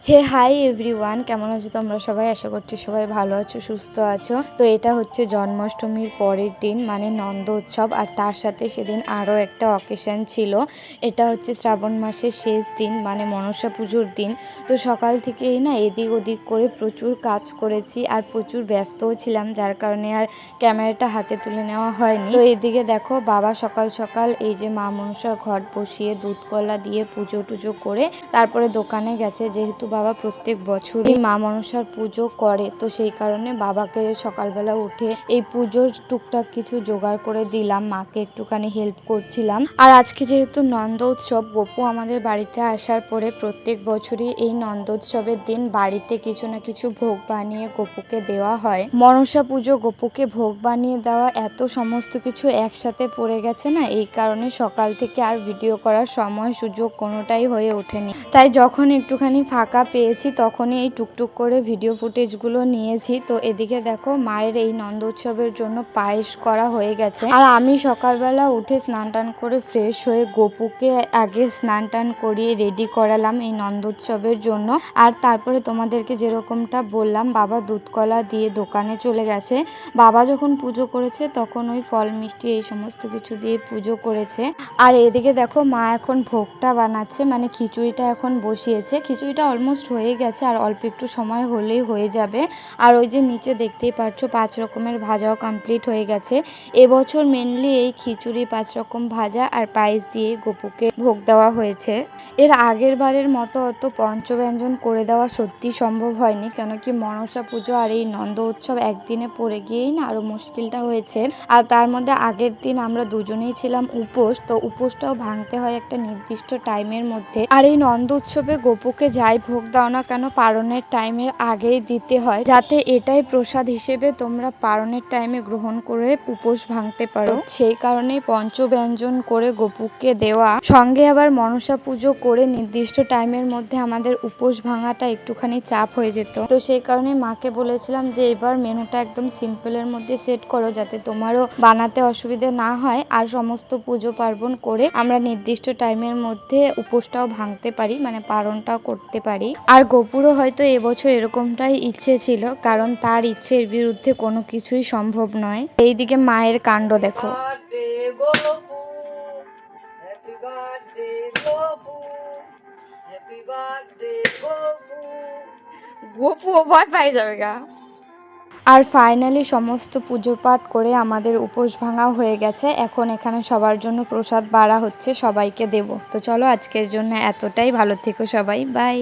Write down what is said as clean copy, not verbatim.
হে hi everyone, কেমন আছো তোমরা সবাই? আশা করছি সবাই ভালো আছো, সুস্থ আছো। তো এটা হচ্ছে জন্মাষ্টমীর পরের দিন, মানে নন্দ উৎসব। আর তার সাথে সেদিন আরও একটা অকেশন ছিল। এটা হচ্ছে শ্রাবণ মাসের শেষ দিন, মানে মনসা পুজোর দিন। তো সকাল থেকেই না এদিক ওদিক করে প্রচুর কাজ করেছি আর প্রচুর ব্যস্তও ছিলাম, যার কারণে আর ক্যামেরাটা হাতে তুলে নেওয়া হয়নি। তো এদিকে দেখো, বাবা সকাল সকাল এই যে মা মনসার ঘট বসিয়ে দুধ কলা দিয়ে পুজো টুজো করে তারপরে দোকানে গেছে। যেহেতু বাবা প্রত্যেক বছরই মা মনসার পুজো করে, তো সেই কারণে বাবাকে সকালবেলা উঠে এই পুজোর টুকটাক কিছু জোগাড় করে দিলাম, মাকে একটুখানি হেল্প করছিলাম। আর আজকে যেহেতু নন্দ উৎসব, গপু আমাদের বাড়িতে আসার পরে প্রত্যেক বছরই এই নন্দ উৎসবের দিন বাড়িতে কিছু না কিছু ভোগ বানিয়ে গপুকে দেওয়া হয়। মনসা পুজো, গপুকে ভোগ বানিয়ে দেওয়া, এত সমস্ত কিছু একসাথে পড়ে গেছে না, এই কারণে সকাল থেকে আর ভিডিও করার সময় সুযোগ কোনোটাই হয়ে ওঠেনি। তাই যখন একটুখানি ফাঁকা পেয়েছি তখনই এই টুকটুক করে ভিডিও ফুটেজগুলো নিয়েছি। তো এদিকে দেখো, মায়ের এই নন্দ উৎসবের জন্য পায়েস করা হয়ে গেছে। আর আমি সকালবেলা উঠে স্নান টান করে ফ্রেশ হয়ে গপুকে আগে স্নান টান করিয়ে রেডি করালাম এই নন্দ উৎসবের জন্য। আর তারপরে তোমাদেরকে যেরকমটা বললাম, বাবা দুধ কলা দিয়ে দোকানে চলে গেছে। বাবা যখন পুজো করেছে তখন ওই ফল মিষ্টি এই সমস্ত কিছু দিয়ে পুজো করেছে। আর এদিকে দেখো, মা এখন ভোগটা বানাচ্ছে, মানে খিচুড়িটা এখন বসিয়েছে। খিচুড়িটা অলমোস্ট হয়ে গেছে, আর অল্প একটু সময় হলেই হয়ে যাবে। আর ওই যে নিচে দেখতেই পাচ্ছ 5 রকমের ভাজাও কমপ্লিট হয়ে গেছে। এবছর মেনলি এই খিচুড়ি, 5 রকম ভাজা আর পায়েস দিয়ে গপুকে ভোগ দেওয়া হয়েছে। এর আগের বারের মতো অত পঞ্চব্যঞ্জন করে দেওয়া সত্যি সম্ভব হয়নি, কেন কি মনসা পুজো আর এই নন্দ উৎসব একদিনে পড়ে গিয়েই না আরও মুশকিলটা হয়েছে। আর তার মধ্যে আগের দিন আমরা দুজনেই ছিলাম উপোস, তো উপোসটাও ভাঙতে হয় একটা নির্দিষ্ট টাইমের মধ্যে। আর এই নন্দ উৎসবে গপুকে যাই ভোগ দাও না কেন, পারণের টাইমের আগেই দিতে হয়, যাতে এটাই প্রসাদ হিসেবে তোমরা পারণের টাইমে গ্রহণ করে উপোস ভাঙতে পারো। সেই কারণেই পঞ্চব্যঞ্জন করে গপুকে দেওয়া, সঙ্গে আবার মনসা পুজো করে নির্দিষ্ট টাইমের মধ্যে আমাদের উপোস ভাঙাটা একটুখানি চাপ হয়ে যেত। তো সেই কারণে মাকে বলেছিলাম যে এবার মেনুটা একদম সিম্পলের মধ্যে সেট করো, যাতে তোমারও বানাতে অসুবিধে না হয় আর সমস্ত পুজো পার্বণ করে আমরা নির্দিষ্ট টাইমের মধ্যে উপোসটাও ভাঙতে পারি, মানে পারণটাও করতে পারি। আর গপুরও হয়তো এবছর এরকমটাই ইচ্ছে ছিল, কারণ তার ইচ্ছের বিরুদ্ধে কোনো কিছুই সম্ভব নয়। এইদিকে মায়ের কাণ্ড দেখো। গপুও ভয় পাই যাবে গা। আর ফাইনালি সমস্ত পুজো পাঠ করে আমাদের উপোস ভাঙা হয়ে গেছে। এখন এখানে সবার জন্য প্রসাদ বাড়া হচ্ছে, সবাইকে দেব। তো চলো, আজকের জন্য এতটাই। ভালো থেকো সবাই, বাই।